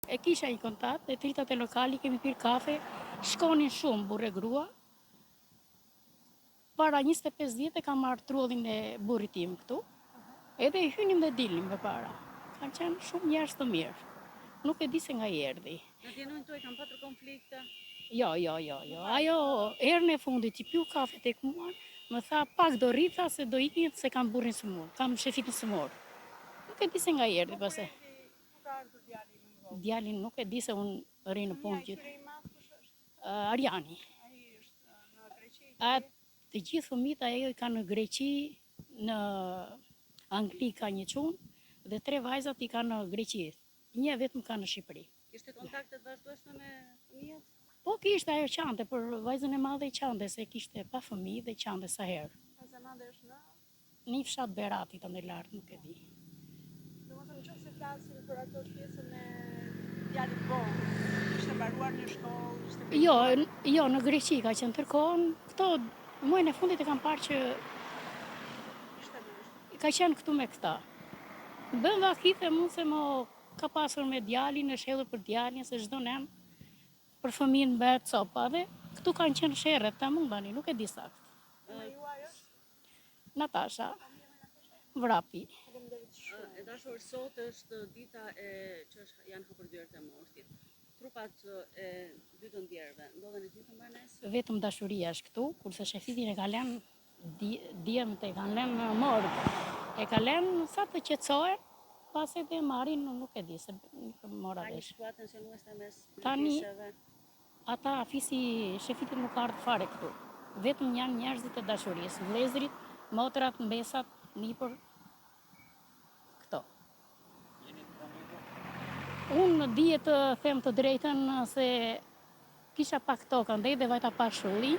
e kisha një kontakt, e tritat e lokali, kemi pirë kafe, shkonin shumë burre grua. Para 25 vjetë e kam marrë trullin e burrit tim këtu, edhe i hynim dhe dilnim me para. Kanë qenë shumë njerëz të mirë. Nuk e di se nga i erdhi. Në tjenën tuaj kanë patër konflikte? Jo. Ajo herën e fundit që piu kafe tek mua, më tha pak do rritha se do ikin se kam burrin sëmur, kam shefitin sëmur. Nuk e di se nga i erdhi pse. Djalin nuk e di se unë rri në punë gjithë. Arjani. Të gjithë fëmijët ajo i kanë në Greqi, në Angli ka një çunë dhe 3 vajzat i kanë në Greqi. Një vetëm ka në Shqipëri. Kishte kontaktet vazhdueshme me fëmijët? Po kishte ajo qante, për vajzën e madhe i qante, se kishte pa fëmijë dhe qante sa herë. Vajza e madhe është në? Një fshat Berati të lartë, nuk e di. Domethënë nëse flasim për ato pjesën e djalit vonë, ishte mbaruar në shkollë, Jo, në Greqi ka qenë tërkohën. Këto muajin e fundit e kam parë që ka qenë këtu me këta. Bën vakite mund se ka pasur me djalin, është hedhur për djalin, se çdo nen për fëmijën bëhet copa dhe këtu kanë qenë sherrët, ta mundani, nuk e di saktë. Natasha Vrapi. E dashur, sot është dita që janë hapur dyert e mortit. Trupat e 2 të ndjerëve ndodhen e gjithë mbanesë? Vetëm dashuria është këtu, kurse shefitin e ka lënë djemët e kanë lënë në morg. E ka lënë sa të qetësohen, pas e dhe marrin, nuk e di se mora vesh. Ka një tensionuese mes Tani, fisëve? ata fisi shefitit nuk ardhë fare këtu. Vetëm janë njerëzit e dashurisë, vlezrit, motrat, mbesat, nipër, këto. Unë dije të them të drejtën se kisha pak tokë andej dhe vajta pak shulli.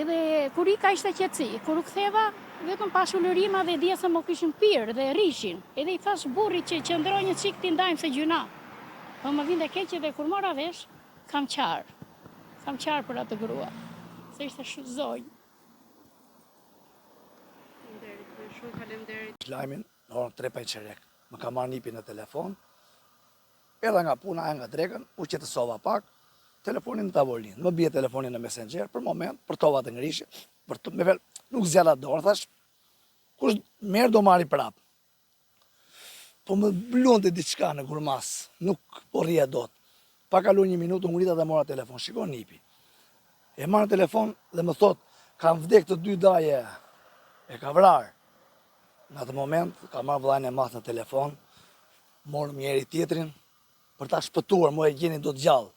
Edhe kur i ka ishte qetësi, kur u ktheva, vetëm pa shullërima dhe dje se më kishin pirë dhe rishin. Edhe i thash burrit që qëndroj një çik t'i ndajmë se gjuna. Po më vinte keq edhe kur mora vesh, kam qarë. Kam qarë për atë grua, se ishte zonjë. Shumë faleminderit. Lajmin, në orën 3:05 më ka marrë nipi në telefon, edhe nga puna e nga drekën, u qetësova pak, telefonin në tavolinë, më bie telefonin në Messenger, për moment, për tova të ngrishi, nuk zjalla dorë, thash, kush merë do marri prap. Po më blonte diçka në gurmas, nuk po rria dot. Pa kalu 1 minutë, unë ngrita dhe mora telefon, shikon nipi. E marrë telefon dhe më thot, kam vdek të 2 daje, e ka vrarë. Në atë moment, ka marrë vllajën e madh në telefon, morëm njëri tjetrin, për ta shpëtuar, mu e gjeni do të gjallë.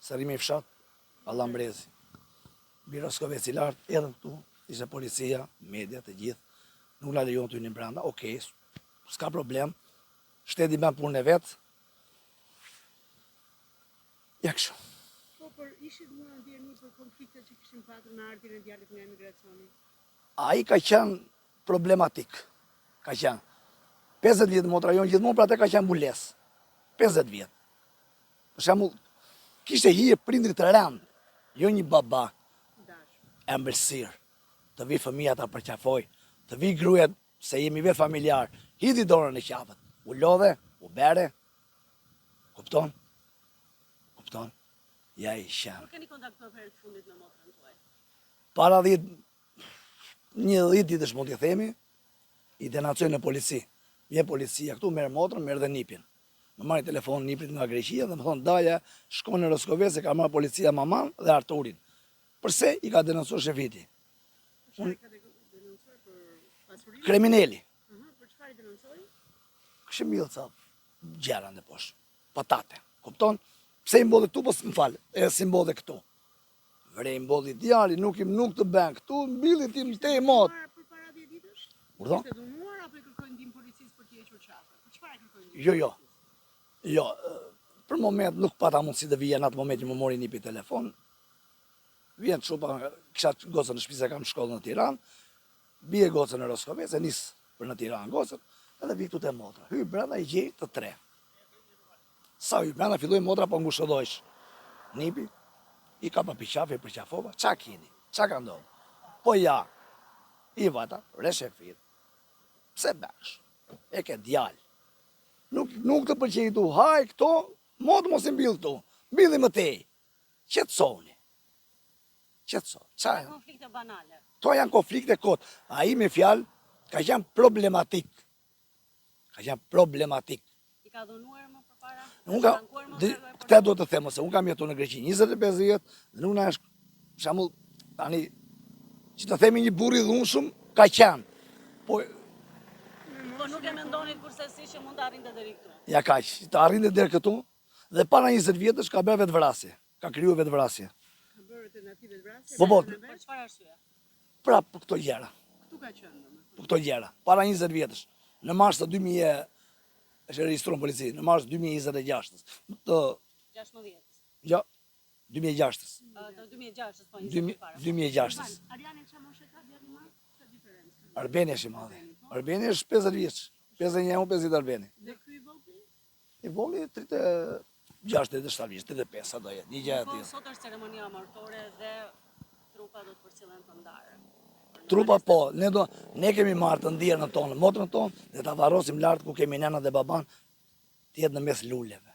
Se rrimi fshat, Allah mbrezi. Biro Skovec i lartë, edhe këtu, ishte policia, media, të gjithë, nuk la lejon të hynin brenda, okej, s'ka problem, shteti bën punën e vetë, ja kështu. Po, për ishit më ndjerni për konflikte që kishin patur në ardhin e djalit nga emigracioni? Ai ka qenë problematik, ka qenë. 50 vjetë motra jonë gjithmonë, pra te ka qenë bules. 50 vjetë. Për shembull, kishte hije prindrit të rënd, jo një baba e mbëlsirë, të vi fëmija ta përqafoj, të vi grujet se jemi vetë familjar, hidhi dorën në qafët, u lodhe, u bere, kupton? Kupton? Ja i shenë. Por keni kontaktuar për herë të fundit me motrën tuaj? Para 10 ditësh mund t'i themi, i denacoj në polici. Vje policia këtu, merë motrën, merë dhe nipin. Më marri telefon niprit nga Greqia dhe më thonë, Daja, shkon në Roskovec se ka marrë policia maman dhe Arturin. Përse i ka denoncuar shefiti? Çfarë ka denoncuar për pasurinë? Kriminali. Për çfarë i denoncoi? Kishë millë ca gjera në poshtë, patate, kupton? Pse i mbodhe këtu, po më falë, e si mbodhe këtu. Vrej mbodhi djali, nuk të ben këtu, mbilli tim te i motë. Për para 10 ditësh? Urdhon? Ishte dënuar apo i kërkojnë ndihmë policisë për t'i hequr qafën? Për çfarë kërkojnë ndihmë? Jo, për moment nuk pata mundësi të vija në atë moment që më mori nipi telefon. Vjen të shupa, kisha gocën në shtëpi se kam shkollë në Tiranë, bie gocën në Roskovec, e nis për në Tiranë gocën, edhe vi këtu te motra. Hyj brenda i gjej të 3. Sa hyj brenda filloi motra po ngushëllojsh. Nipi i ka pa piqafe për qafova, qa kini, qa ka ndodhë? Po ja, i vata, reshefit, pse bësh, e ke djalë, Nuk të pëlqej tu, haj këto, modë mos e mbill këtu. Mbilli më tej. Qetësoni. Qetësoni. Ka konflikte banale. To janë konflikte kot. Ai me fjalë ka qenë problematik. Ka qenë problematik. I ka dhunuar më përpara? Këtë do të them se unë kam jetuar në Greqi 25 vjet, dhe nuk na është për shembull tani që të themi një burr i dhunshëm ka qenë. Po nuk e mendonit kurse si që mund të arrinte deri këtu? ja kaq, të arrinte deri këtu dhe para 20 vjetësh ka bërë vetvrasje. Ka krijuar vetvrasje. Ka bërë tentativë vetvrasje? Po. Për çfarë arsye? Pra për këto gjëra. Ktu ka qenë domethënë. Për këto gjëra. Para 20 vjetësh. Në mars të 2000 është regjistruar në polici, në mars 2026. Të 16. ja 2006. Të 2006, po 20 para. 2006. Ariani çfarë moshe ka deri më? Çfarë diferencë? Arbeni është i madh. Arbeni është 50 vjeç. 51 50 Arbeni. Dhe ky vogël? I voli 36 vjeç, 35 do jetë. Një gjë e Po tillë. sot është ceremonia martore dhe trupa do të përcillen të ndarë. Trupa po, ne kemi marrë të ndjerën tonë, motrën tonë, dhe ta varrosim lart ku kemi nëna dhe baban, të jetë në mes luleve.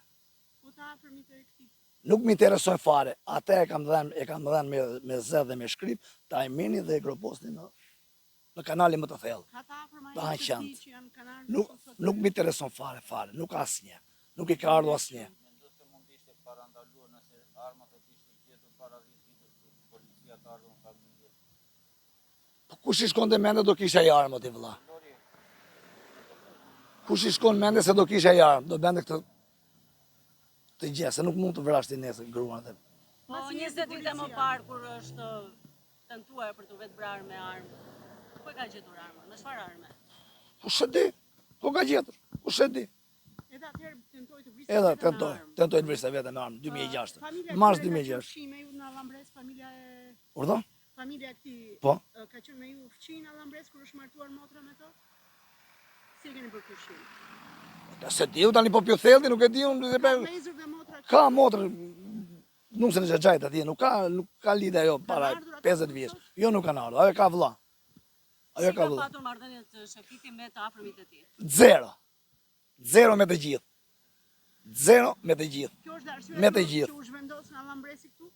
Po ta afërmi te këtij. Nuk më interesojnë fare. Ata e kam dhënë me zë dhe me shkrip, ta e mini dhe e groposni në kanalin më të thellë. Ka ta afërma Ta që qant. janë kanal. Nuk më intereson fare, nuk asnjë. Nuk i ka ardhur asnjë. Mendo se mund ishte parandaluar nëse armat e kishte gjetur para 10 ditësh policia të ardhur në familje. Po kush i shkonte mende do kisha i armët i vëlla? Kush i shkon mende se do kisha i armë, do bende këtë gjë, se nuk mund të vrashti nesër gruan dhe. Po 20 vite më parë kur është tentuar për të vetë vrarë me armë. Ku e ka gjetur armën? Me çfarë arme? Kush e di? Ku ka gjetur? Kush e di? Edhe atëherë tentoi të vrisë. Edhe tentoi të vrisë vetë me armë 2006. Mars 2006. Me ju në Llambres, familja e Urdhë? familja e këtij Po. ka qenë me ju fëmijë në Llambres kur është martuar motra me to? Si e keni bërë fëmijë? Se di, tani po pjo thelti, nuk e di unë. Vëllezër dhe motra. Ka motrë, nuk se në xhaxhajt atje, nuk ka lidhje ajo para 50 vjeç. Jo nuk kanë ardhur, ajo ka vëlla. Ajo ka vëlla. Ka patur marrëdhënie të shefiti me të afërmit e tij. Zero. Zero me të gjithë. Zero me të gjithë. Kjo është arsye Me të gjithë. që u zhvendos në Llambresi këtu?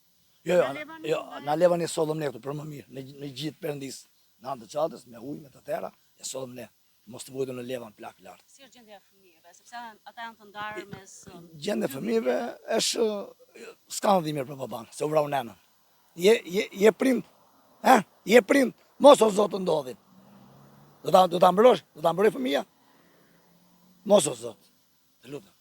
Jo, na levën e sollëm ne këtu për më mirë, në gjithë Perëndis. Në anë të çadës, me ujë, me të tëra, e sollëm ne. Mos të vujtë në levan plak lart. Si është gjendja e fëmijëve, sepse ata janë të ndarë mes Gjendja e fëmijëve është s'ka ndihmë për baban, se u vrau nënën. Je prind. Je prind. Mos o zot të ndodhin. Do ta mbrosh, do ta mbroj fëmia. Mos o zot. Të lutem.